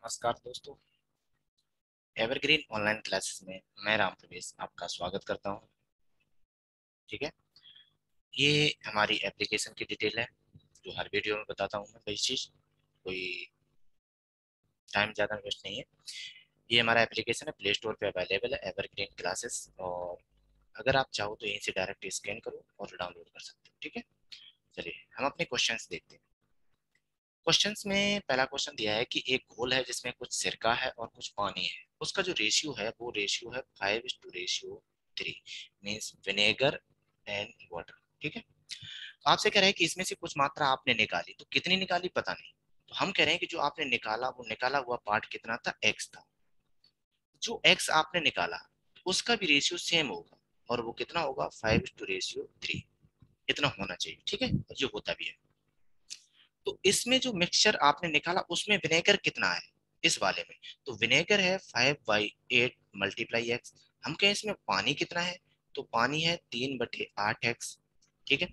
नमस्कार दोस्तों। Evergreen online classes में मैं राम प्रवेश आपका स्वागत करता हूं। ठीक है, ये हमारी एप्लीकेशन की डिटेल है जो हर वीडियो में बताता हूं मैं। कोई चीज, कोई टाइम ज़्यादा वेस्ट नहीं है। ये हमारा एप्लीकेशन है, प्ले स्टोर पे अवेलेबल है, एवरग्रीन क्लासेस। और अगर आप चाहो तो यहीं से डायरेक्ट स्कैन करो और डाउनलोड कर सकते हो। ठीक है, चलिए हम अपने क्वेश्चंस देखते हैं। क्वेश्चंस में पहला क्वेश्चन दिया है कि एक घोल है जिसमें कुछ सिरका है और कुछ पानी है। उसका जो रेशियो है वो रेशियो है 5:3, मीन्स विनेगर एंड वाटर। ठीक है, तो आपसे कह रहे हैं कि इसमें से कुछ मात्रा आपने निकाली, तो कितनी निकाली पता नहीं। तो हम कह रहे हैं कि जो आपने निकाला वो निकाला हुआ पार्ट कितना था, एक्स था। जो एक्स आपने निकाला उसका भी रेशियो सेम होगा, और वो कितना होगा, 5:3। इतना होना चाहिए। ठीक है, जो होता भी है। तो इसमें जो मिक्सचर आपने निकाला उसमें विनेगर कितना है इस वाले में, तो विनेगर है 5/8 मल्टीप्लाई एक्स। हम कहें इसमें पानी कितना है, तो पानी है 3/8 एक्स। ठीक है,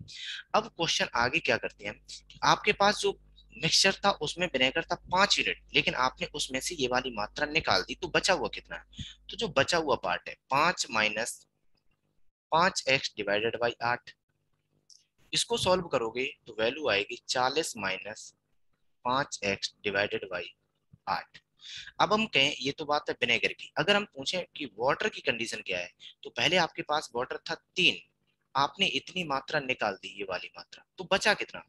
अब क्वेश्चन आगे क्या करते हैं, आपके पास जो मिक्सचर था उसमें विनेगर था 5 यूनिट, लेकिन आपने उसमें से ये वाली मात्रा निकाल दी, तो बचा हुआ कितना है। तो जो बचा हुआ पार्ट है 5 - 5 एक्स डिवाइडेड बाई 8। इसको सॉल्व करोगे तो वैल्यू आएगी 40 - 5 एक्स डिवाइडेड बाई 8। अब हम कहें, ये तो बात है विनेगर की, अगर हम पूछें कि वाटर की कंडीशन क्या है, तो पहले आपके पास वाटर था 3, आपने इतनी मात्रा निकाल दी, ये वाली मात्रा, तो बचा कितना,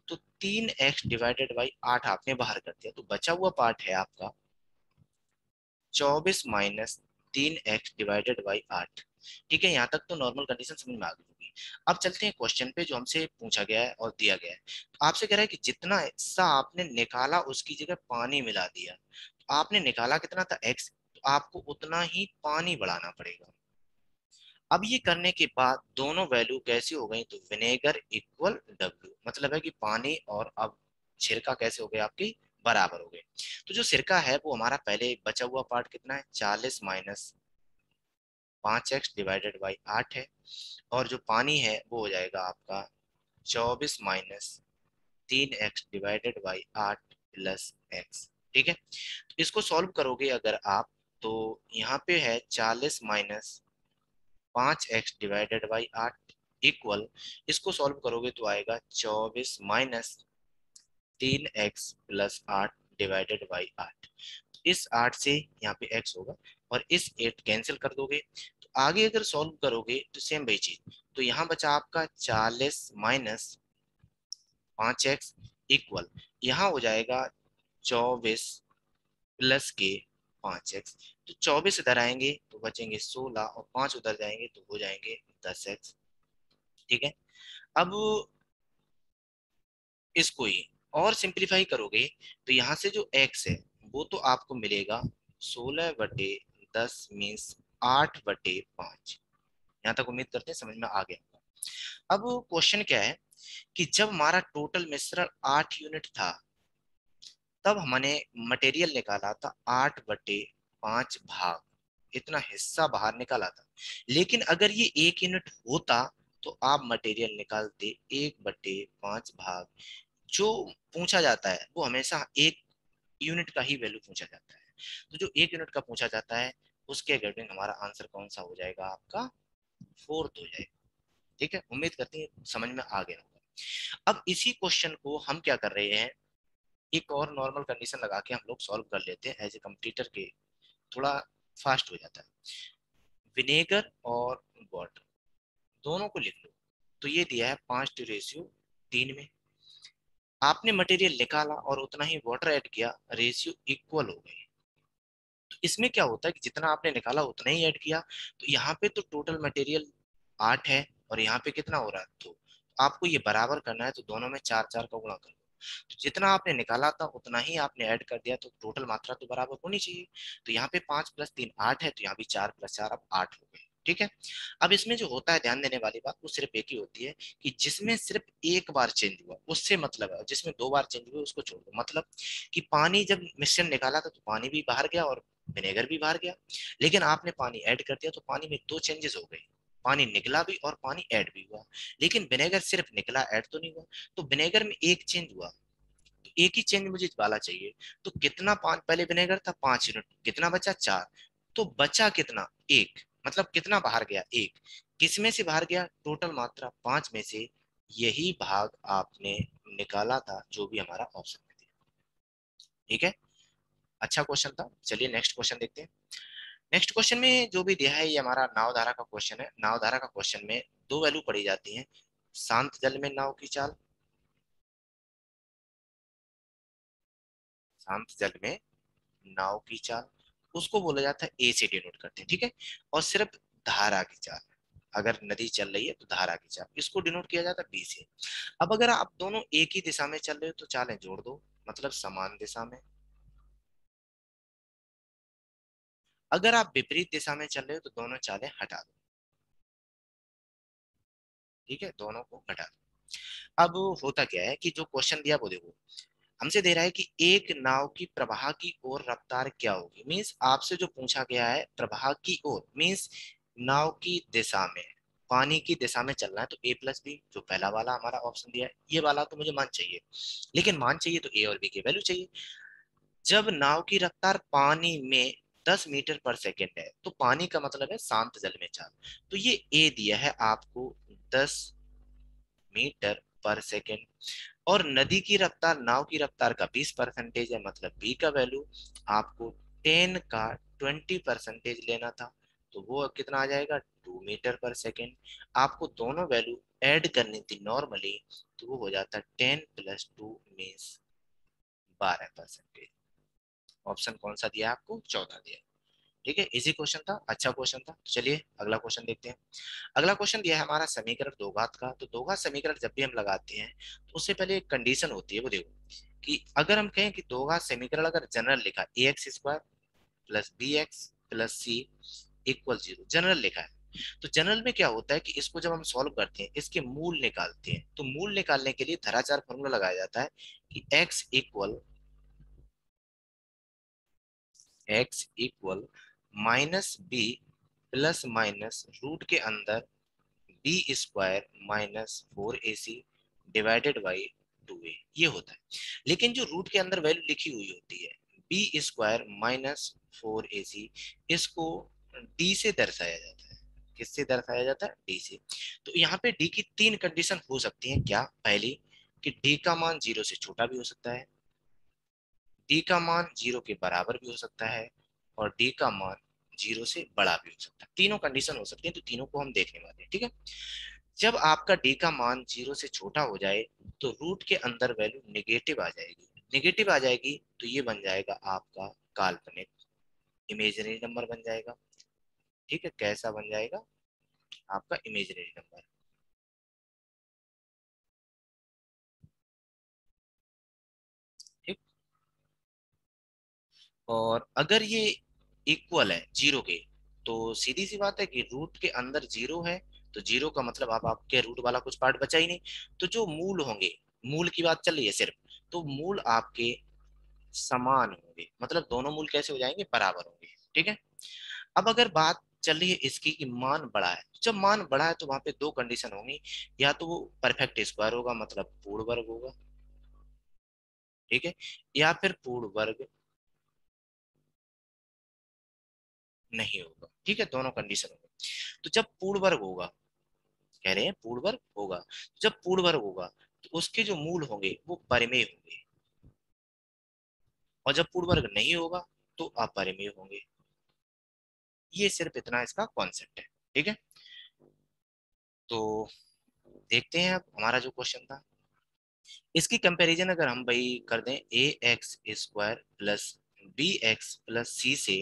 तो 3 एक्स डिवाइडेड बाई 8 आपने बाहर कर दिया, तो बचा हुआ पार्ट है आपका 24 - 3 एक्स डिवाइडेड बाई 8। ठीक है, यहाँ तक तो नॉर्मल कंडीशन समझ में आ गई होगी। अब चलते हैं क्वेश्चन पे जो हमसे पूछा गया है और दिया गया है। तो आपसे कह रहा है कि जितना हिस्सा आपने निकाला उसकी जगह पानी मिला दिया। तो आपने निकाला कितना था, एक्स, तो आपको उतना ही पानी बढ़ाना पड़ेगा। अब ये करने के बाद दोनों वैल्यू कैसी हो गई, तो विनेगर इक्वल डब्ल्यू, मतलब है कि पानी और अब सिरका कैसे हो गए, आपके बराबर हो गए। तो जो सिरका है वो हमारा पहले बचा हुआ पार्ट कितना है, 40 - 5 एक्स डिवाइडेड बाई 8 है। और जो पानी है वो हो जाएगा आपका 24 - 3 x divided by 8 plus x. ठीक है, तो इसको सॉल्व करोगे अगर आप, तो यहाँ पे है 40 - 5 एक्स डिवाइडेड बाई 8 इक्वल, इसको सॉल्व करोगे तो आएगा 24 - 3 एक्स प्लस 8 डिवाइडेड बाई 8। इस 8 से यहाँ पे x होगा, और इस 8 कैंसिल कर दोगे, तो आगे अगर सॉल्व करोगे तो सेम वही चीज। तो यहाँ बचा आपका 40 - 5 एक्स इक्वल, यहाँ हो जाएगा 24 प्लस के 5 एक्स। तो 24 इधर आएंगे तो बचेंगे 16, और 5 उधर जाएंगे तो हो जाएंगे 10 एक्स। ठीक है, अब इसको ही और सिंप्लीफाई करोगे, तो यहाँ से जो x है वो तो आपको मिलेगा 16/10, मीन्स 8/5। यहाँ तक उम्मीद करते हैं समझ में आ गया। अब क्वेश्चन क्या है कि जब हमारा टोटल मिश्रण 8 यूनिट था, तब हमने मटेरियल निकाला था 8/5 भाग, इतना हिस्सा बाहर निकाला था। लेकिन अगर ये 1 यूनिट होता तो आप मटेरियल निकालते 1/5 भाग। जो पूछा जाता है वो हमेशा 1 यूनिट का ही वैल्यू पूछा जाता है। तो जो 1 यूनिट का पूछा जाता है उसके अकॉर्डिंग हमारा आंसर कौन सा हो जाएगा, आपका फोर्थ हो जाएगा। ठीक है, उम्मीद करती है समझ में आ गया होगा। अब इसी क्वेश्चन को हम क्या कर रहे हैं, एक और नॉर्मल कंडीशन लगा के हम लोग सॉल्व कर लेते हैं, एज ए कंप्यूटर के थोड़ा फास्ट हो जाता है। विनेगर और वाटर दोनों को लिख लो। तो ये दिया है 5:3 में, आपने मटेरियल निकाला और उतना ही वाटर ऐड किया, रेशियो इक्वल हो गए। तो इसमें क्या होता है कि जितना आपने निकाला उतना ही ऐड किया। तो यहाँ पे तो टोटल मटेरियल 8 है, और यहाँ पे कितना हो रहा है, तो आपको ये बराबर करना है, तो दोनों में 4 4 का गुणा कर लो। तो जितना आपने निकाला था उतना ही आपने ऐड कर दिया, तो टोटल मात्रा तो बराबर होनी चाहिए। तो यहाँ पे 5 + 3 8 है, तो यहाँ भी 4 + 4 अब 8 हो गए। ठीक है, अब इसमें जो होता है ध्यान देने वाली बात वो सिर्फ एक ही होती है कि जिसमें सिर्फ एक बार चेंज हुआ उससे मतलब है, जिसमें 2 बार चेंज हुआ उसको छोड़ दो। मतलब कि पानी जब मिश्रण निकाला था तो पानी भी बाहर गया और विनेगर भी बाहर गया, लेकिन आपने पानी ऐड कर दिया तो पानी में 2 चेंजेस हो गए, पानी निकला भी और पानी ऐड भी हुआ। लेकिन विनेगर सिर्फ निकला, ऐड तो नहीं हुआ। तो विनेगर में एक चेंज हुआ, तो एक ही चेंज मुझे वाला चाहिए। तो कितना, पांच पहले विनेगर था 5 यूनिट, कितना बचा 4, तो बचा कितना, एक, मतलब कितना बाहर गया, एक। किस में से बाहर गया, टोटल मात्रा 5 में से। यही भाग आपने निकाला था जो भी हमारा ऑप्शन में दिया। ठीक है, अच्छा क्वेश्चन था। चलिए नेक्स्ट क्वेश्चन देखते हैं। नेक्स्ट क्वेश्चन में जो भी दिया है ये हमारा नाव धारा का क्वेश्चन है। नाव धारा का क्वेश्चन में दो वैल्यू पढ़ी जाती हैं। शांत जल में नाव की चाल, शांत जल में नाव की चाल, उसको बोला जाता है ए से डिनोट करते हैं। ठीक है, और सिर्फ धारा की चाल, अगर नदी चल रही है तो धारा की चाल, इसको डिनोट किया जाता है बी से। अब अगर आप दोनों एक ही दिशा में चल रहे हो तो चालें जोड़ दो, मतलब समान दिशा में। अगर आप विपरीत दिशा में चल रहे हो तो दोनों चालें हटा दो। ठीक है, दोनों को हटा दो। अब होता क्या है कि जो क्वेश्चन दिया वो देखो, हमसे दे रहा है कि एक नाव की प्रवाह की ओर रफ्तार क्या होगी। मींस आपसे जो पूछा गया है प्रवाह की ओर, मींस नाव की दिशा में, पानी की दिशा में चलना है, तो ए प्लस बी, जो पहला वाला हमारा ऑप्शन दिया है ये वाला तो मुझे मान चाहिए। लेकिन मान चाहिए तो ए और बी की वैल्यू चाहिए। जब नाव की रफ्तार पानी में 10 मीटर पर सेकेंड है, तो पानी का मतलब है शांत जल में चाल, तो ये ए दिया है आपको 10 मीटर पर सेकेंड। और नदी की रफ्तार नाव की रफ्तार का 20% है, मतलब बी का वैल्यू आपको 10 का 20% लेना था, तो वो कितना आ जाएगा, 2 मीटर पर सेकेंड। आपको दोनों वैल्यू ऐड करनी थी नॉर्मली, तो वो हो जाता 10 + 2 मीन्स 12%। ऑप्शन कौन सा दिया है आपको, चौथा दिया है। ठीक है, इजी क्वेश्चन था, अच्छा क्वेश्चन था। तो चलिए अगला क्वेश्चन देखते हैं। अगला क्वेश्चन दिया है हमारा समीकरण दो घात का। तो दो घात समीकरण जब भी हम लगाते हैं तो उससे पहले एक कंडीशन होती है, वो देखो कि अगर हम कहें कि दो घात समीकरण अगर जनरल लिखा, ax² + bx + c = 0, जनरल लिखा है, तो जनरल में क्या होता है कि इसको जब हम सॉल्व करते हैं इसके मूल निकालते हैं, तो मूल निकालने के लिए धराचार फॉर्मूला लगाया जाता है कि x = -b + रूट के अंदर b² - 4ac / 2a, ये होता है। लेकिन जो रूट के अंदर वैल्यू लिखी हुई होती है b² - 4ac, इसको d से दर्शाया जाता है। किससे दर्शाया जाता है, d से। तो यहाँ पे d की तीन कंडीशन हो सकती हैं। क्या, पहली कि d का मान 0 से छोटा भी हो सकता है, डी का मान 0 के बराबर भी हो सकता है, और डी का मान 0 से बड़ा भी हो सकता है। तीनों कंडीशन हो सकती है, तो तीनों को हम देखने वाले हैं। ठीक है, जब आपका डी का मान 0 से छोटा हो जाए तो रूट के अंदर वैल्यू नेगेटिव आ जाएगी। नेगेटिव आ जाएगी तो ये बन जाएगा आपका काल्पनिक, इमेजिनरी नंबर बन जाएगा। ठीक है, कैसा बन जाएगा, आपका इमेजिनरी नंबर। ठीक, और अगर ये इक्वल है 0 के, तो सीधी सी बात है कि रूट के अंदर 0 है, तो 0 का मतलब आप आपके रूट वाला कुछ पार्ट बचा ही नहीं। तो जो मूल होंगे, मूल की बात चल रही है सिर्फ, तो मूल आपके समान होंगे, मतलब दोनों मूल कैसे हो जाएंगे, बराबर होंगे। ठीक है, अब अगर बात चल रही है इसकी कि मान बड़ा है, जब मान बड़ा है तो वहां पे दो कंडीशन होंगी, या तो वो परफेक्ट स्क्वायर होगा, मतलब पूर्ण वर्ग होगा। ठीक है, या फिर पूर्ण वर्ग नहीं होगा। ठीक है, दोनों कंडीशन होंगे। तो जब पूर्ण वर्ग होगा, कह रहे हैं पूर्ण वर्ग होगा, जब पूर्ण वर्ग होगा तो उसके जो मूल होंगे वो परिमेय होंगे, और जब पूर्ण वर्ग नहीं होगा तो अपरिमेय होंगे। ये सिर्फ इतना इसका कॉन्सेप्ट है। ठीक है, तो देखते हैं अब हमारा जो क्वेश्चन था, इसकी कंपैरिजन अगर हम भाई कर दें ax² + bx + c से,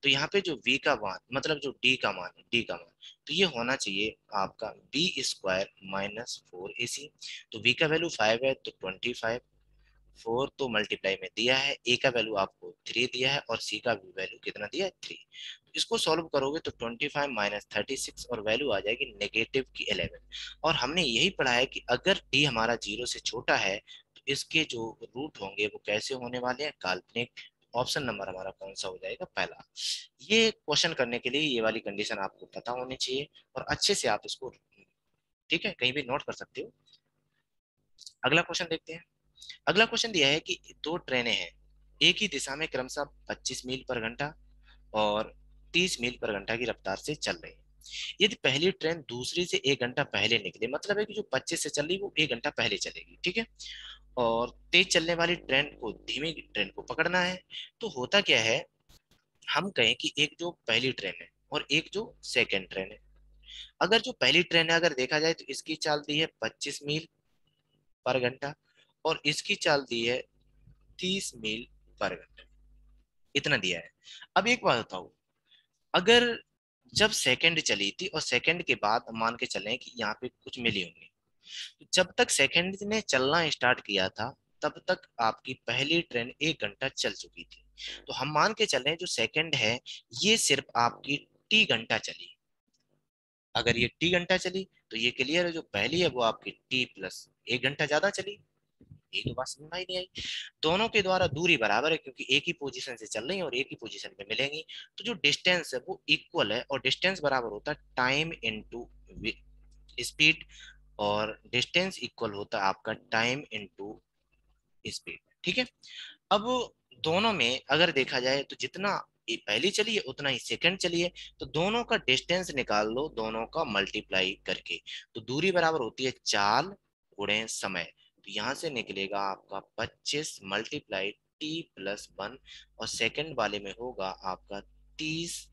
तो यहाँ पे जो v का मान, मतलब जो d का मान, तो ये होना चाहिए आपका b² - 4ac। तो v का वैल्यू 5 है तो 25, 4 तो मल्टीप्लाई में दिया है, ए का वैल्यू आपको 3 दिया है, और सी का वैल्यू कितना दिया है, 3। तो इसको सॉल्व करोगे तो 25 - 36, और वैल्यू आ जाएगी नेगेटिव की 11। और हमने यही पढ़ा है कि अगर डी हमारा 0 से छोटा है तो इसके जो रूट होंगे वो कैसे होने वाले हैं, काल्पनिक। ऑप्शन नंबर हमारा कौन सा हो जाएगा, पहला। ये क्वेश्चन करने के लिए ये वाली कंडीशन आपको पता होनी चाहिए, और अच्छे से आप इसको, ठीक है, कहीं भी नोट कर सकते हो। अगला क्वेश्चन देखते हैं। अगला क्वेश्चन दिया है कि दो ट्रेनें हैं, एक ही दिशा में क्रमशः 25 मील पर घंटा और 30 मील पर घंटा की रफ्तार से चल रही है। यदि पहली ट्रेन दूसरी से 1 घंटा पहले निकले, मतलब है कि जो 25 से चल रही वो 1 घंटा पहले चलेगी, ठीक है, और तेज चलने वाली ट्रेन को धीमी ट्रेन को पकड़ना है। तो होता क्या है, हम कहें कि एक जो पहली ट्रेन है और एक जो सेकंड ट्रेन है। अगर जो पहली ट्रेन है अगर देखा जाए तो इसकी चाल दी है 25 मील पर घंटा और इसकी चाल दी है 30 मील पर घंटा, इतना दिया है। अब एक बात बताओ, अगर जब सेकंड चली थी और सेकंड के बाद मान के चलें कि यहाँ पे कुछ मिली होंगी, तो जब तक सेकंड ने चलना स्टार्ट किया था तब तक आपकी पहली ट्रेन 1 घंटा चल चुकी थी। तो हम मान के चलें जो सेकंड है ये सिर्फ आपकी T घंटा चली। अगर ये T घंटा चली तो ये क्लियर है जो पहली है वो आपकी T+1 घंटा ज्यादा चली। ये तो बात समझ में ही नहीं आई। दोनों के द्वारा दूरी बराबर है क्योंकि एक ही पोजीशन से चल रही है और एक ही पोजीशन पे मिलेंगी। तो जो डिस्टेंस है वो इक्वल है और डिस्टेंस बराबर होता है टाइम इनटू स्पीड, और डिस्टेंस इक्वल होता है आपका टाइम इनटू स्पीड, ठीक है। अब दोनों में अगर देखा जाए तो जितना ये पहली चली है उतना ही सेकंड चली है, तो दोनों का डिस्टेंस निकाल लो दोनों का मल्टीप्लाई करके। तो दूरी बराबर होती है चाल गुणे समय। तो यहां से निकलेगा आपका 25 मल्टीप्लाई T+1 और सेकंड वाले में होगा आपका 30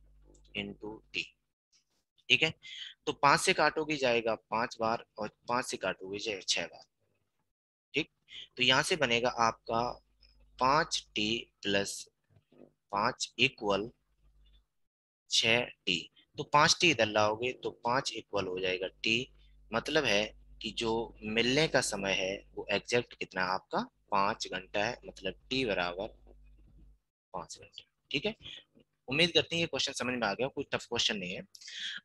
× T, ठीक है। तो 5 से काटोगे जाएगा 5 बार और 5 से काटोगे जाएगा 6 बार, ठीक। तो यहां से बनेगा आपका 5T+5 इक्वल 6T। तो 5T इधर लाओगे तो 5 इक्वल हो जाएगा T। मतलब है कि जो मिलने का समय है वो एग्जैक्ट कितना है आपका 5 घंटा है, मतलब T बराबर 5 घंटा, ठीक है। उम्मीद करते हैं ये क्वेश्चन समझ में आ गया, कोई टफ क्वेश्चन नहीं है।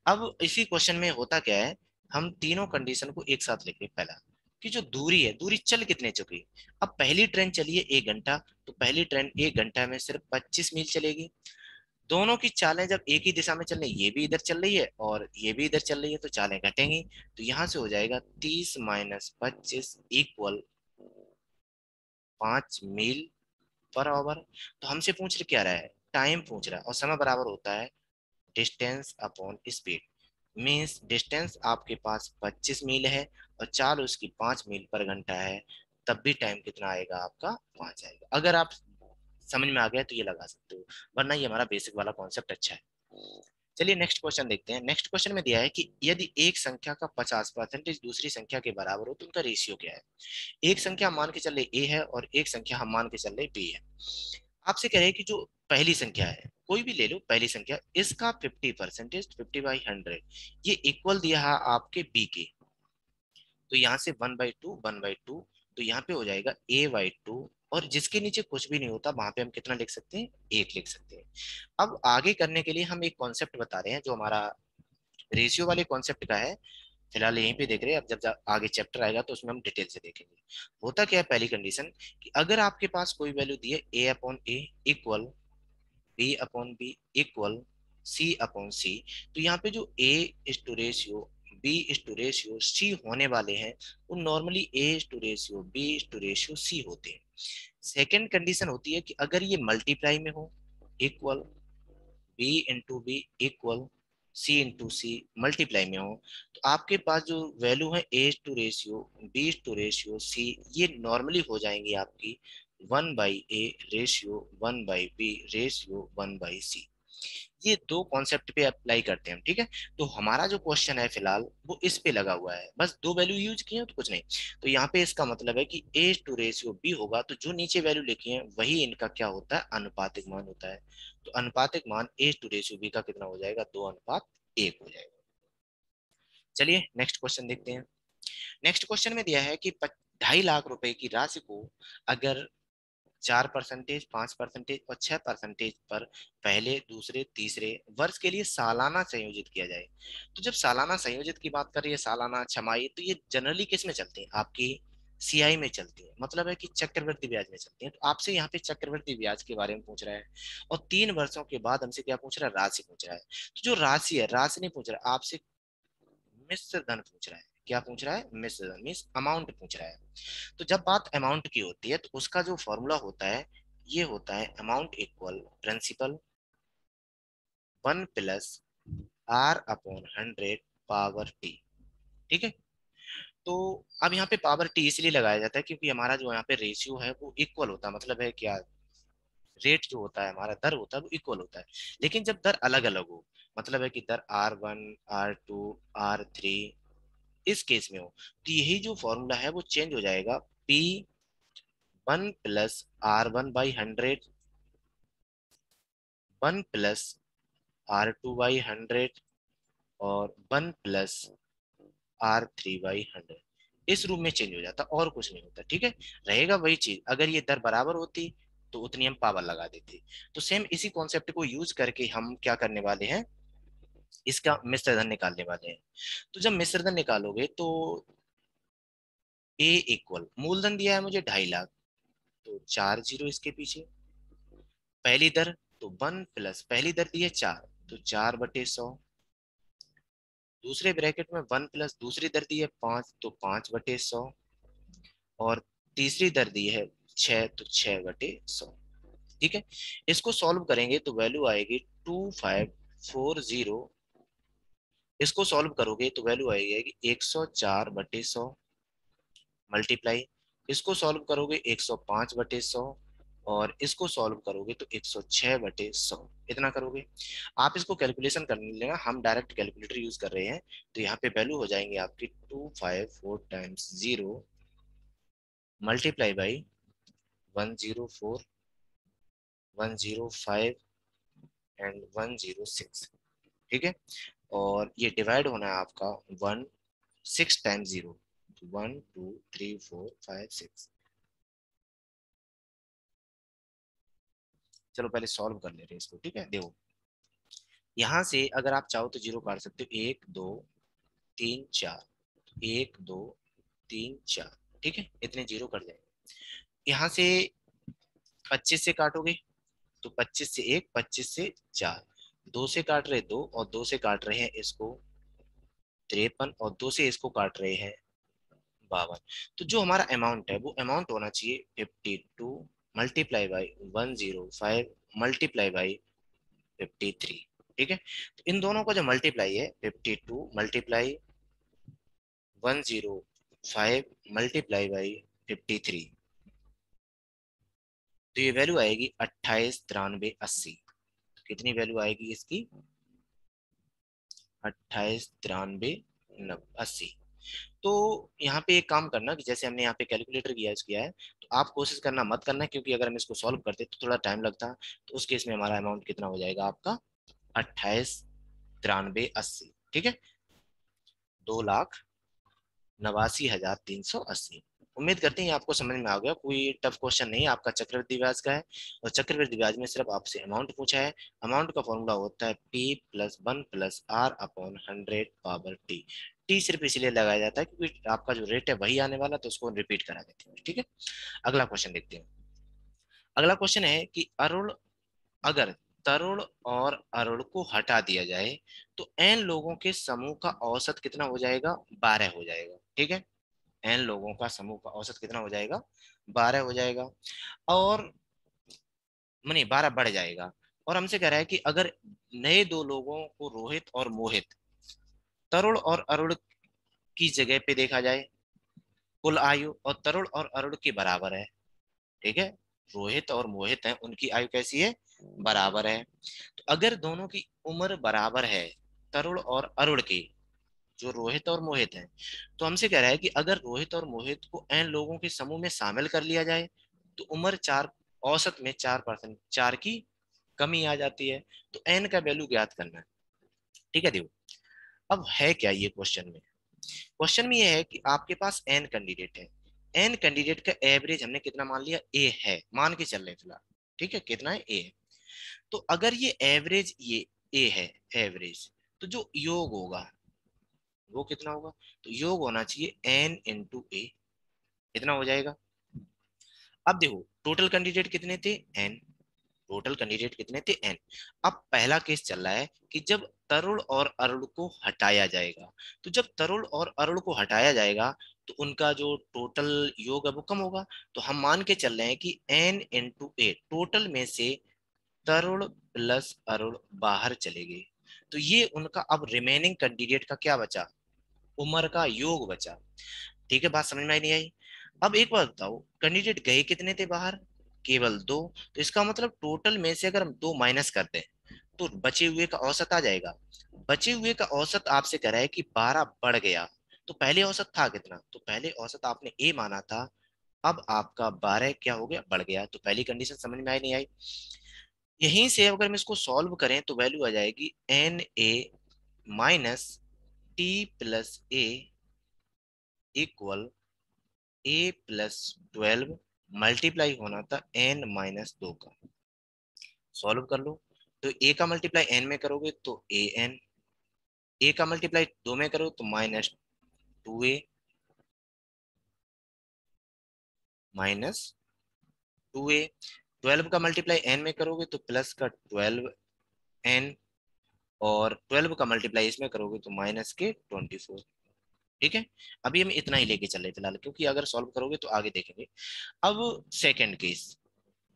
अब इसी क्वेश्चन में होता क्या है, हम तीनों कंडीशन को एक साथ लिख रहे हैं। पहला कि जो दूरी है, दूरी चल कितने चुकी। अब पहली ट्रेन चली है 1 घंटा, तो पहली ट्रेन 1 घंटा में सिर्फ 25 मील चलेगी। दोनों की चालें जब एक ही दिशा में चल रही, ये भी इधर चल रही है और ये भी इधर चल रही है, तो चालें घटेंगी। तो यहां से हो जाएगा 30 - 25 इक्वल 5 मील पर आवर। तो हमसे पूछ क्या रहा है, टाइम पूछ रहा है, और समय बराबर होता है distance upon speed. Means distance आपके पास 25 मील है और चाल उसकी 5 मील पर घंटा है, तब भी टाइम कितना आएगा आपका 5 आएगा। अगर आप समझ में आ गया तो ये लगा सकते हो, वरना ये हमारा बेसिक वाला कॉन्सेप्ट अच्छा है। चलिए नेक्स्ट क्वेश्चन देखते हैं। नेक्स्ट क्वेश्चन में दिया है कि यदि एक संख्या का 50% दूसरी संख्या के बराबर हो तो उनका रेशियो क्या है। एक संख्या हम मान के चल रहे A है और एक संख्या हम मान के चल रहे B है। आपसे कह रहे हैं कि जो पहली संख्या है, कोई भी ले लो पहली संख्या, इसका 50%, 50/100 ये इक्वल दिया है आपके B के। तो यहाँ से 1/2 1/2, तो यहाँ पे हो जाएगा A/2, और जिसके नीचे कुछ भी नहीं होता वहां पे हम कितना लिख सकते हैं, 1 लिख सकते हैं। अब आगे करने के लिए हम एक कॉन्सेप्ट बता रहे हैं जो हमारा रेशियो वाले कॉन्सेप्ट का है। फिलहाल यहीं पे देख रहे हैं, अब जब आगे चैप्टर आएगा तो उसमें हम डिटेल से देखेंगे। होता क्या है, पहली कंडीशन कि अगर आपके पास कोई वैल्यू दी है A/A equal B/B equal C/C, तो यहाँ पे जो A:रेशियो B:रेशियो C होने वाले हैं वो नॉर्मली A:रेशियो B:रेशियो C होते हैं। सेकेंड कंडीशन होती है कि अगर ये मल्टीप्लाई में हो, equal B/B equal C/C multiply में हो, तो आपके पास जो वैल्यू है A:रेशियो B:रेशियो C, ये नॉर्मली हो जाएंगी आपकी 1/A ratio 1/B ratio 1/C। ये दो कॉन्सेप्ट पे अप्लाई करते हैं हम, ठीक है। तो हमारा जो क्वेश्चन है फिलहाल वो इस पे लगा हुआ है, बस दो वैल्यू यूज किए हैं तो कुछ नहीं। तो यहाँ पे इसका मतलब है कि A:रेशियो B होगा, तो जो नीचे वैल्यू लिखी है वही इनका क्या होता है, अनुपातिक मान होता है। तो अनुपातिक मान A:रेशियो B का कितना हो जाएगा, 2:1 हो जाएगा। चलिए नेक्स्ट क्वेश्चन देखते हैं। नेक्स्ट क्वेश्चन में दिया है कि 2.5 लाख रुपए की राशि को अगर 4%, 5% और 6% पर पहले, दूसरे, तीसरे वर्ष के लिए सालाना संयोजित किया जाए। तो जब सालाना संयोजित की बात कर रही है, सालाना, छमाही, तो ये जनरली किस में चलती है, आपकी CI में चलती है, मतलब है कि चक्रवृद्धि ब्याज में चलती है। तो आपसे यहाँ पे चक्रवृद्धि ब्याज के बारे में पूछ रहा है और 3 वर्षों के बाद हमसे क्या पूछ रहा है, राशि पूछ रहा है। तो जो राशि है, राशि नहीं पूछ रहा है आपसे, मिश्र धन पूछ रहा है। क्या पूछ रहा है? मिश्रण मीन्स अमाउंट पूछ रहा है। तो जब बात अमाउंट की होती है तो उसका जो फॉर्मूला होता है ये होता है amount equal principal 1 + R/100 power T. ठीक है। तो अब यहाँ पे पावर टी इसलिए लगाया जाता है क्योंकि हमारा जो यहाँ पे रेशियो है वो इक्वल होता है, मतलब है क्या, रेट जो होता है हमारा, दर होता है वो इक्वल होता है। लेकिन जब दर अलग अलग हो, मतलब है कि दर R1 R2 R3 इस केस में हो, तो यही जो फॉर्मूला है वो चेंज हो जाएगा। P1 + R1/100 1 + R2/100 और 1 + R3/100 इस रूप में चेंज हो जाता, और कुछ नहीं होता। ठीक है, रहेगा वही चीज। अगर ये दर बराबर होती तो उतनी हम पावर लगा देते। तो सेम इसी कॉन्सेप्ट को यूज करके हम क्या करने वाले हैं, इसका मिश्र धन निकालने वाले हैं। तो जब मिश्र धन निकालोगे तो ए इक्वल, मूलधन दिया है मुझे 2.5 लाख, तो 4 जीरो इसके पीछे। पहली दर तो 1 + पहली दर दी है 4, तो 4/100। दूसरे ब्रैकेट में 1 + दूसरी दर दी है 5, तो 5/100। और तीसरी दर दी है 6, तो 6/100। ठीक है, इसको सॉल्व करेंगे तो वैल्यू आएगी 2540। इसको सॉल्व करोगे तो वैल्यू आएगी 104/100 मल्टीप्लाई, इसको सॉल्व करोगे 105/100 और इसको सॉल्व करोगे तो 106/100। इतना करोगे। आप इसको कैलकुलेशन कर लेना, हम डायरेक्ट कैलकुलेटर यूज कर रहे हैं। तो यहाँ पे वैल्यू हो जाएंगे आपकी 254 टाइम्स 0 मल्टीप्लाई बाई 104 105 एंड 106। ठीक है, और ये डिवाइड होना है आपका 6 टाइम्स 0, 1 2 3 4 5 6। चलो पहले सॉल्व कर ले रहे हैं इसको। ठीक है, देखो यहां से अगर आप चाहो तो जीरो काट सकते हो, 1 2 3 4, 1 2 3 4। ठीक है, इतने जीरो कट जाएंगे। यहाँ से 25 से काटोगे तो 25 से 1, 25 से 4, 2 से काट रहे 2 और 2 से काट रहे हैं इसको 53 और 2 से इसको काट रहे हैं 52। तो जो हमारा अमाउंट है वो अमाउंट होना चाहिए 52 मल्टीप्लाई बाई 105 मल्टीप्लाई बाई 53। ठीक है, तो इन दोनों का जो मल्टीप्लाई है 52 मल्टीप्लाई 105 मल्टीप्लाई बाई 53, तो ये वैल्यू आएगी 28 93 80। कितनी वैल्यू आएगी इसकी? 28 93 80। तो यहाँ पे एक काम करना कि जैसे हमने यहाँ पे कैलकुलेटर किया है, तो आप कोशिश करना मत करना, क्योंकि अगर हम इसको सॉल्व करते तो थोड़ा टाइम लगता। तो उस केस में हमारा अमाउंट कितना हो जाएगा आपका? 28 93 80। ठीक है, 2,89,380। उम्मीद करते हैं आपको समझ में आ गया, कोई टफ क्वेश्चन नहीं है, आपका चक्रवृद्धि ब्याज का है। और चक्रवृद्धि ब्याज में सिर्फ आपसे अमाउंट पूछा है। अमाउंट का फॉर्मूला होता है P + 1 + R/100 power T. T सिर्फ इसलिए लगाया जाता है क्योंकि आपका जो रेट है वही आने वाला, तो उसको रिपीट करा देते हैं। ठीक है, अगला क्वेश्चन देखते हैं। अगला क्वेश्चन है कि अगर तरुण और अरुण को हटा दिया जाए तो एन लोगों के समूह का औसत कितना हो जाएगा? 12 हो जाएगा। ठीक है, एन लोगों का समूह का औसत कितना हो जाएगा? 12 हो जाएगा। और नहीं, 12 बढ़ जाएगा। और हमसे कह रहा है कि अगर नए दो लोगों को रोहित और मोहित तरुण और अरुण की जगह पे देखा जाए, कुल आयु और तरुण और अरुण के बराबर है। ठीक है, रोहित और मोहित हैं, उनकी आयु कैसी है? बराबर है। तो अगर दोनों की उम्र बराबर है, तरुण और अरुण की, जो रोहित और मोहित हैं, तो हमसे कह रहा है कि अगर रोहित और मोहित को एन लोगों के समूह में शामिल कर लिया जाए तो उम्र 4, औसत में 4%, 4 की कमी आ जाती है। तो एन का वैल्यू ज्ञात करना है। ठीक है, देखो अब है क्या ये क्वेश्चन में। क्वेश्चन में ये है कि आपके पास एन कैंडिडेट है। एन कैंडिडेट का एवरेज हमने कितना मान लिया? ए है, मान के चल रहे हैं फिलहाल। ठीक है, कितना है? ए है। तो अगर ये एवरेज, ये ए है एवरेज, तो जो योग होगा वो कितना होगा? तो योग होना चाहिए एन इंटू ए। इतना हो जाएगा। अब देखो टोटल कैंडिडेट कितने थे? एन। टोटल कैंडिडेट कितने थे, n। अब पहला केस चल रहा है कि जब तरुण और अरुण को हटाया जाएगा, तो जब तरुण और अरुण को हटाया जाएगा तो उनका जो टोटल योग है वो कम होगा। तो हम मान के चल रहे हैं कि n इंटू ए, टोटल में से तरुण प्लस अरुण बाहर चले गए, तो ये उनका अब रिमेनिंग कैंडिडेट का क्या बचा, उम्र का योग बचा। ठीक है, बात समझ में आई नहीं आई? अब एक बात बताओ, कैंडिडेट गए कितने थे बाहर, केवल दो। तो इसका मतलब टोटल में से अगर हम दो माइनस कर दें तो बचे हुए का औसत आ जाएगा। बचे हुए का औसत आपसे कह रहा है कि 12 बढ़ गया। तो पहले औसत था कितना, तो पहले औसत आपने ए माना था, अब आपका 12 क्या हो गया, बढ़ गया। तो पहली कंडीशन समझ में आई नहीं आई? यहीं से अगर हम इसको सॉल्व करें तो वैल्यू आ जाएगी N A minus T plus A equal A plus 12 multiply होना था एन माइनस 2 का। सॉल्व कर लो, तो ए का मल्टीप्लाई एन में करोगे तो ए एन, ए का मल्टीप्लाई 2 में करो तो माइनस 2 ए माइनस 2 ए, 12 का मल्टीप्लाई एन में करोगे तो प्लस का 12 एन, और 12 का मल्टीप्लाई इसमें करोगे तो माइनस के 24। ठीक है, अभी हम इतना ही लेके चल रहे फिलहाल, क्योंकि अगर सॉल्व करोगे तो आगे देखेंगे। अब सेकंड केस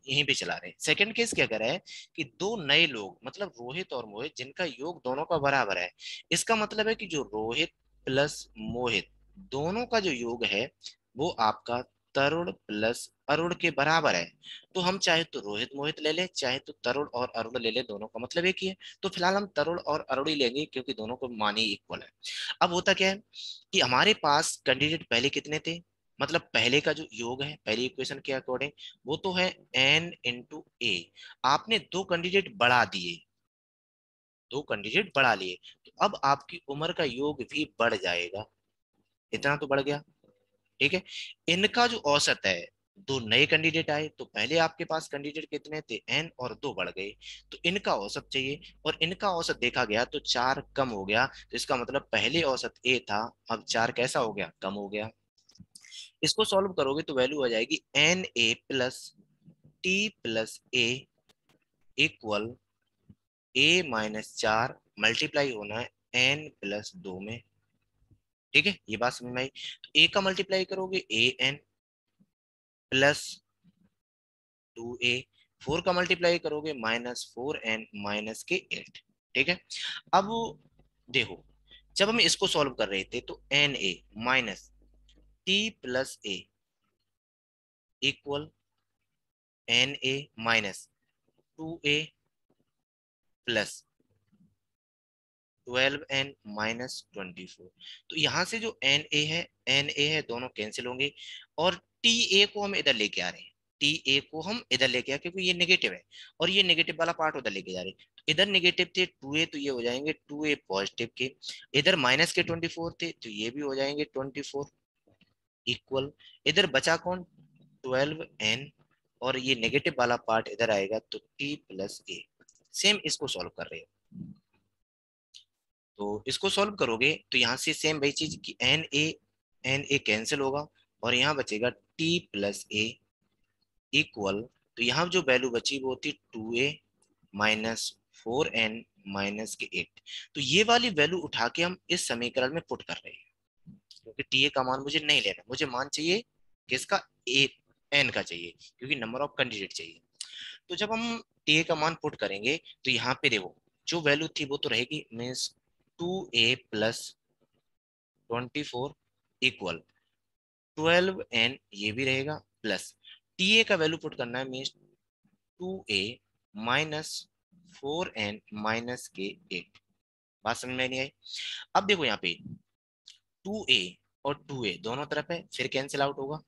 यहीं पे चला रहे हैं। सेकंड केस क्या कर रहा है कि दो नए लोग, मतलब रोहित और मोहित, जिनका योग दोनों का बराबर है। इसका मतलब है कि जो रोहित प्लस मोहित दोनों का जो योग है वो आपका तरुण प्लस अरुण के बराबर है। तो हम चाहे तो रोहित मोहित ले ले, चाहे तो तरुण और अरुण ले ले, दोनों का मतलब एक ही है। तो फिलहाल हम तरुण और अरुण ही लेंगे क्योंकि दोनों को मान ही इक्वल है। अब होता क्या है कि हमारे पास कैंडिडेट पहले कितने थे, मतलब पहले का जो योग है पहली इक्वेशन के अकॉर्डिंग वो तो है n इंटू ए। आपने दो कैंडिडेट बढ़ा दिए, दो कैंडिडेट बढ़ा लिए, तो अब आपकी उम्र का योग भी बढ़ जाएगा। इतना तो बढ़ गया। ठीक है, इनका जो औसत है, दो नए कैंडिडेट आए तो पहले आपके पास कैंडिडेट कितने थे, n, और दो बढ़ गए, तो इनका औसत चाहिए, और इनका औसत देखा गया तो 4 कम हो गया। तो इसका मतलब पहले औसत a था, अब 4 कैसा हो गया, कम हो गया। इसको सॉल्व करोगे तो वैल्यू आ जाएगी N A plus T plus A equal A minus 4 multiply होना है एन प्लस 2 में। ठीक है, ये बात समझ में आई? तो ए का मल्टीप्लाई करोगे ए एन प्लस 2 ए, 4 का मल्टीप्लाई करोगे -4 n माइनस के 8। ठीक है, अब देखो, जब हम इसको सॉल्व कर रहे थे तो N A minus T plus A equal N A minus 2 A plus 12n-24। तो यहां से जो एन ए है, एन ए है, दोनों कैंसिल होंगे, और टी ए को हम इधर लेके आ रहे हैं। टी ए को हम इधर लेके आ, क्योंकि ये नेगेटिव है और ये नेगेटिव वाला पार्ट उधर लेके जा रहे हैं। तो इधर नेगेटिव थे 2a, तो ये हो जाएंगे 2a पॉजिटिव के। इधर माइनस के 24 थे तो ये भी हो जाएंगे 24 इक्वल। इधर बचा कौन, 12n, और ये नेगेटिव वाला पार्ट इधर आएगा तो t प्लस ए। सेम इसको सॉल्व कर रहे हो, तो इसको सॉल्व करोगे तो यहाँ से सेम वही चीज कि एन ए कैंसिल होगा, और यहाँ बचेगा टी प्लस ए इक्वल। तो यहाँ जो वैल्यू बची वो थी 2a माइनस 4n माइनस के 8। तो ये वाली वैल्यू उठा के हम इस समीकरण में पुट कर रहे हैं, क्योंकि टी ए का मान मुझे नहीं लेना, मुझे मान चाहिए किसका, ए एन का चाहिए, क्योंकि नंबर ऑफ कैंडिडेट चाहिए। तो जब हम टी ए का मान पुट करेंगे तो यहाँ पे देखो जो वैल्यू थी वो तो रहेगी, means 2a plus 24 equal 12n, ये भी रहेगा, प्लस टी ए का वैल्यू पुट करना है, means 2a minus 4n minus के 8। बात समझ में नहीं आई? अब देखो यहाँ पे 2a और 2a दोनों तरफ है, फिर कैंसिल आउट होगा।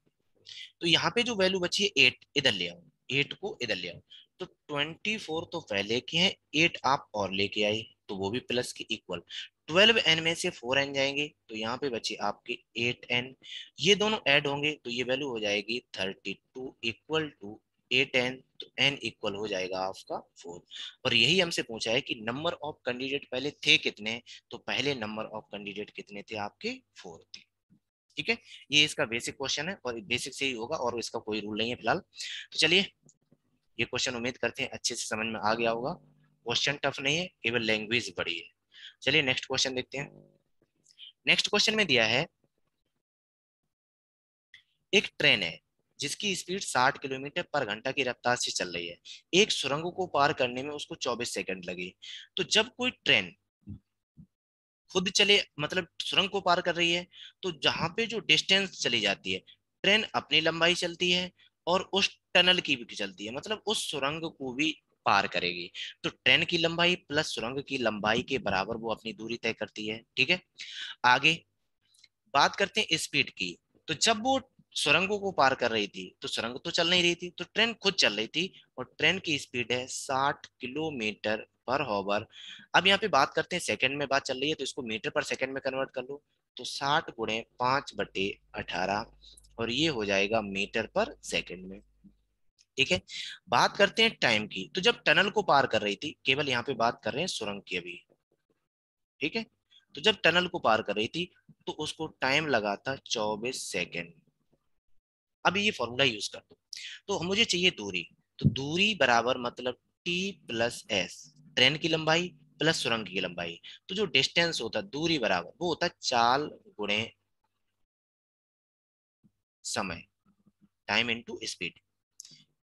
तो यहाँ पे जो वैल्यू बची है 8, इधर ले आओ, 8 को इधर ले आओ। तो 24 तो पहले के हैं, 8 आप और लेके आए तो वो भी प्लस के इक्वल। 12n में से 4n जाएंगे तो यहाँ पे बचे आपके 8n, ये दोनों ऐड होंगे तो ये वैल्यू हो जाएगी 32 इक्वल टू 8n। तो n इक्वल हो जाएगा आपका 4। और यही हमसे पूछा है कि नंबर ऑफ कैंडिडेट पहले थे कितने, तो पहले नंबर ऑफ कैंडिडेट कितने थे आपके, 4 थे। ठीक है, ये इसका बेसिक क्वेश्चन है और बेसिक से ही होगा और इसका कोई रूल नहीं है फिलहाल। तो चलिए ये क्वेश्चन उम्मीद करते हैं अच्छे से समझ में आ गया होगा। क्वेश्चन टफ नहीं है, केवल लैंग्वेज बड़ी है। चलिए नेक्स्ट क्वेश्चन देखते हैं। नेक्स्ट क्वेश्चन में दिया है एक ट्रेन है जिसकी स्पीड 60 किलोमीटर पर घंटा की रफ्तार से चल रही है। एक सुरंग को पार करने में उसको 24 सेकंड लगे। तो जब कोई ट्रेन खुद चले, मतलब सुरंग को पार कर रही है, तो जहां पे जो डिस्टेंस चली जाती है, ट्रेन अपनी लंबाई चलती है और उस टनल की भी चलती है, मतलब उस सुरंग को भी पार करेगी। तो ट्रेन की लंबाई प्लस सुरंग की लंबाई के बराबर वो अपनी दूरी तय करती है। ठीक है, आगे बात करते हैं स्पीड की। तो जब वो सुरंगों को पार कर रही थी तो सुरंग तो चल नहीं रही थी, तो ट्रेन खुद चल रही थी, और ट्रेन की स्पीड है 60 किलोमीटर पर आवर। अब यहाँ पे बात करते हैं सेकंड में बात चल रही है, तो इसको मीटर पर सेकंड में कन्वर्ट कर लो। तो 60 × 5/18, और ये हो जाएगा मीटर पर सेकंड में। ठीक है, बात करते हैं टाइम की। तो जब टनल को पार कर रही थी, केवल यहाँ पे बात कर रहे हैं सुरंग की अभी। ठीक है, तो जब टनल को पार कर रही थी तो उसको टाइम लगा था 24 सेकेंड। अब ये फॉर्मूला यूज कर दो। तो मुझे चाहिए दूरी। तो दूरी बराबर मतलब टी प्लस एस, ट्रेन की लंबाई प्लस सुरंग की लंबाई। तो जो डिस्टेंस होता है दूरी बराबर वो होता है चाल गुणे समय, टाइम इनटू स्पीड,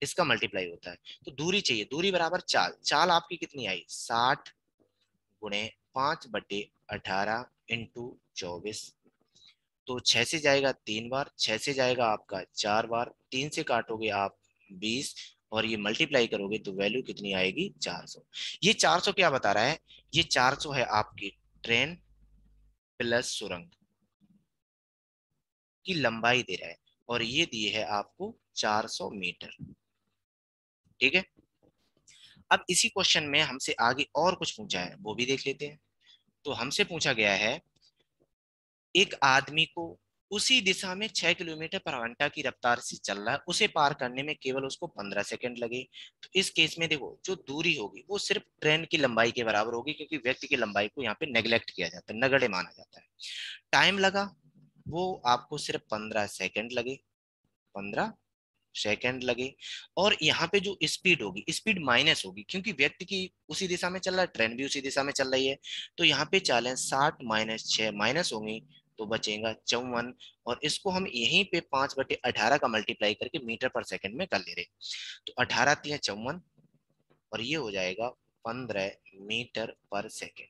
इसका मल्टीप्लाई होता है। तो दूरी चाहिए, दूरी बराबर चाल। चाल आपकी कितनी आई, 60 × 5/18 इंटू 24। तो 6 से जाएगा 3 बार, 6 से जाएगा आपका 4 बार, 3 से काटोगे आप 20, और ये मल्टीप्लाई करोगे तो वैल्यू कितनी आएगी, 400। ये 400 क्या बता रहा है, ये 400 है आपकी ट्रेन प्लस सुरंग की लंबाई दे रहा है, और ये दिए है आपको 400 मीटर। ठीक है, अब इसी क्वेश्चन में हमसे आगे और कुछ पूछा है, वो भी देख लेते हैं। तो हमसे पूछा गया है एक आदमी को उसी दिशा में 6 किलोमीटर पर घंटा की रफ्तार से चल रहा है, उसे पार करने में केवल उसको 15 सेकंड लगे। तो इस केस में देखो जो दूरी होगी वो सिर्फ ट्रेन की लंबाई के बराबर होगी, क्योंकि व्यक्ति की लंबाई को यहाँ पे नेग्लेक्ट किया जाता है, नगण्य माना जाता है। टाइम लगा वो आपको सिर्फ 15 सेकंड लगे, 15 सेकंड लगे। और यहाँ पे जो स्पीड होगी, स्पीड माइनस होगी, क्योंकि व्यक्ति की उसी दिशा में चल रहा है, ट्रेन भी उसी दिशा में चल रही है। तो यहाँ पे चालें 60 - 6 माइनस होंगी, तो बचेगा 54। और इसको हम यहीं पे 5/18 का मल्टीप्लाई करके मीटर पर सेकंड में कर ले रहे। तो 18×3 = 54, और ये हो जाएगा 15 मीटर पर सेकंड।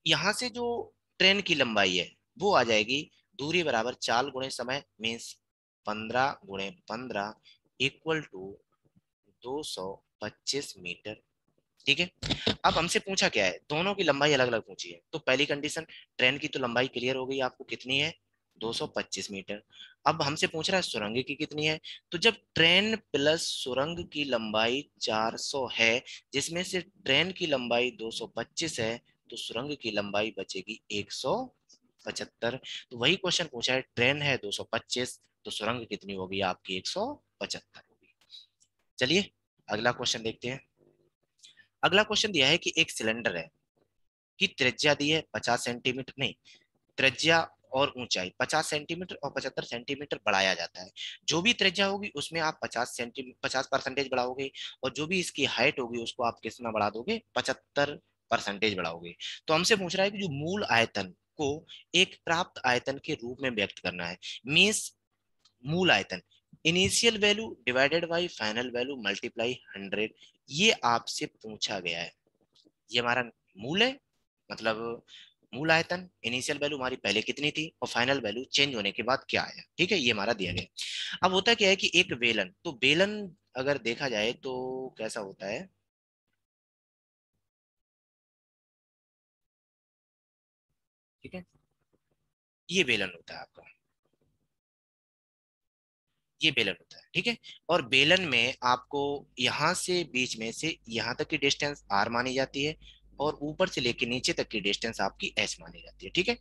यहाँ से जो ट्रेन की लंबाई है वो आ जाएगी, दूरी बराबर चाल गुणे समय मीन्स 15 × 15 = 225 मीटर। ठीक है, अब हमसे पूछा क्या है, दोनों की लंबाई अलग अलग पूछी है। तो पहली कंडीशन, ट्रेन की तो लंबाई क्लियर हो गई आपको, कितनी है, 225 मीटर। अब हमसे पूछ रहा है सुरंग की कितनी है। तो जब ट्रेन प्लस सुरंग की लंबाई 400 है, जिसमें से ट्रेन की लंबाई 225 है, तो सुरंग की लंबाई बचेगी 175। तो वही क्वेश्चन पूछा है, ट्रेन है 225, तो सुरंग कितनी होगी आपकी, 175 होगी। चलिए अगला क्वेश्चन देखते हैं। अगला क्वेश्चन दिया है कि एक सिलेंडर है की त्रिज्या दी है 50 सेंटीमीटर, नहीं, त्रिज्या और ऊंचाई 50 सेंटीमीटर और 75 सेंटीमीटर बढ़ाया जाता है। जो भी त्रिज्या होगी उसमें आप 50% बढ़ाओगे, और जो भी इसकी हाइट होगी उसको आप कितना बढ़ा दोगे, 75% बढ़ाओगे। तो हमसे पूछ रहा है कि जो मूल आयतन को एक प्राप्त आयतन के रूप में व्यक्त करना है। मीन्स मूल आयतन, initial value divided by final value multiply 100, ये आपसे पूछा गया है। ये हमारा मूल है, मतलब मूल आयतन, इनिशियल वैल्यू हमारी पहले कितनी थी, और फाइनल वैल्यू चेंज होने के बाद क्या आया। ठीक है, ये हमारा दिया गया। अब होता क्या है कि एक बेलन, तो बेलन अगर देखा जाए तो कैसा होता है, ठीक है, ये बेलन होता है आपका, ये बेलन होता है। ठीक है, और बेलन में आपको यहां से बीच में से यहां तक की डिस्टेंस आर मानी जाती है, और ऊपर से लेके नीचे तक की डिस्टेंस आपकी एस मानी जाती है। ठीक है,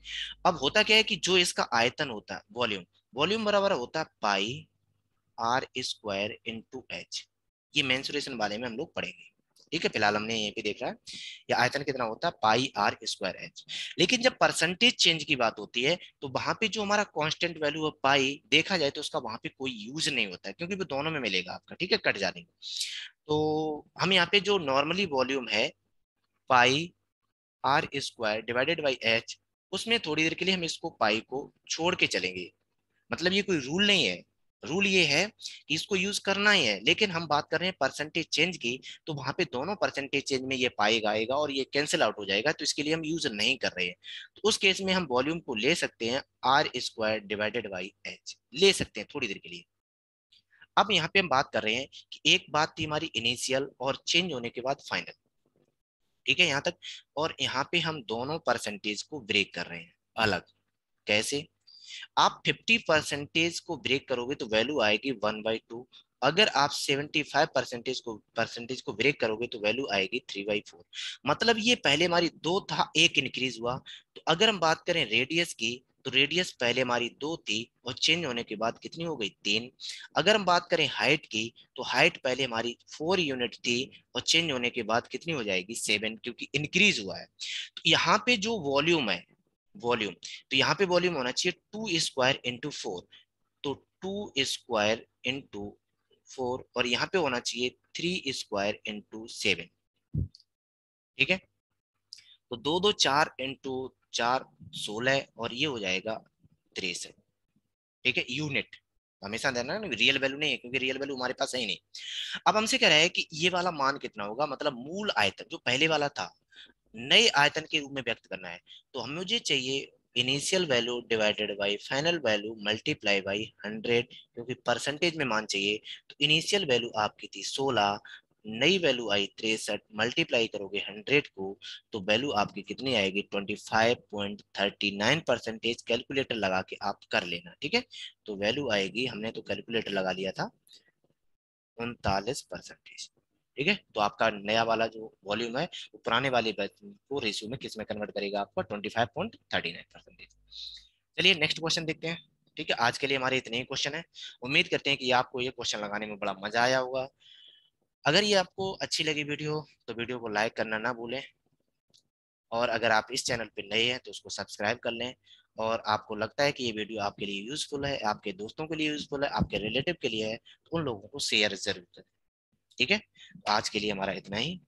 अब होता क्या है कि जो इसका आयतन होता है, वॉल्यूम, वॉल्यूम बराबर होता है पाई R² × H। ये मेंसुरेशन वाले में हम लोग पढ़ेंगे। ठीक है, फिलहाल हमने यहीं पे देखा है ये आयतन कितना होता है पाई आर स्क्वायर एच। लेकिन जब परसेंटेज चेंज की बात होती है तो वहां पे जो हमारा कांस्टेंट वैल्यू है पाई, देखा जाए तो उसका वहां पे कोई यूज नहीं होता है, क्योंकि वो दोनों में मिलेगा आपका, ठीक है, कट जाने को। तो हम यहाँ पे जो नॉर्मली वॉल्यूम है pi r square divided by h, उसमें थोड़ी देर के लिए हम इसको पाई को छोड़ के चलेंगे। मतलब ये कोई रूल नहीं है, रूल ये है कि इसको यूज करना ही है, लेकिन हम बात कर रहे हैं परसेंटेज चेंज की, तो वहां पे दोनों परसेंटेज चेंज में ये पाएगा आएगा और ये कैंसिल आउट हो जाएगा, तो इसके लिए हम यूज नहीं कर रहे हैं। तो उस केस में हम वॉल्यूम को ले सकते हैं R square divided by H, ले सकते हैं थोड़ी देर के लिए। अब यहाँ पे हम बात कर रहे हैं कि एक बात थी हमारी इनिशियल और चेंज होने के बाद फाइनल, ठीक है यहाँ तक। और यहाँ पे हम दोनों परसेंटेज को ब्रेक कर रहे हैं अलग। कैसे? आप 50% को ब्रेक करोगे तो वैल्यू आएगी 1/2। अगर आप 75% को ब्रेक करोगे तो वैल्यू आएगी 3/4। मतलब ये पहले हमारी 2 था, एक इंक्रीज हुआ। तो अगर हम बात करें रेडियस की, तो रेडियस पहले हमारी 2 थी और चेंज होने के बाद कितनी हो गई 3। अगर हम बात करें हाइट की, तो हाइट पहले हमारी 4 यूनिट थी और चेंज होने के बाद कितनी हो जाएगी 7, क्योंकि इंक्रीज हुआ है। तो यहाँ पे जो वॉल्यूम है, वॉल्यूम, तो यहाँ पे वॉल्यूम होना चाहिए 2 स्क्वायर इंटू 4। तो 2 स्क्वायर इंटू 4, और यहाँ पे होना चाहिए 3 स्क्वायर इंटू 7। ठीक है, तो 2 2 4 इंटू 4 16, और ये हो जाएगा 63। ठीक है, यूनिट हमेशा देना ना, रियल वैल्यू नहीं है, क्योंकि रियल वैल्यू हमारे पास है ही नहीं। अब हमसे कह रहा है कि ये वाला मान कितना होगा, मतलब मूल आयतन जो पहले वाला था नए आयतन के रूप में व्यक्त करना है। तो हमें मुझे चाहिए initial value divided by final value multiply by 100, क्योंकि परसेंटेज में मान चाहिए। तो इनिशियल वैल्यू आपकी थी 16, नई वैल्यू आई 63, मल्टीप्लाई करोगे 100 को, तो वैल्यू आपकी कितनी आएगी 25.39%। कैलकुलेटर लगा के आप कर लेना, ठीक है। तो वैल्यू आएगी, हमने तो कैलकुलेटर लगा लिया था, 39%। ठीक है, तो आपका नया वाला जो वॉल्यूम है वो पुराने वाले को रेशियो में किस में कन्वर्ट करेगा, आपका 25.39%। चलिए नेक्स्ट क्वेश्चन देखते हैं। ठीक है, आज के लिए हमारे इतने ही क्वेश्चन है। उम्मीद करते हैं कि आपको ये क्वेश्चन लगाने में बड़ा मजा आया होगा। अगर ये आपको अच्छी लगी वीडियो, तो वीडियो को लाइक करना ना भूलें। और अगर आप इस चैनल पर नए हैं तो उसको सब्सक्राइब कर लें। और आपको लगता है कि ये वीडियो आपके लिए यूजफुल है, आपके दोस्तों के लिए यूजफुल है, आपके रिलेटिव के लिए है, तो उन लोगों को शेयर जरूर करें। ठीक है, तो आज के लिए हमारा इतना ही।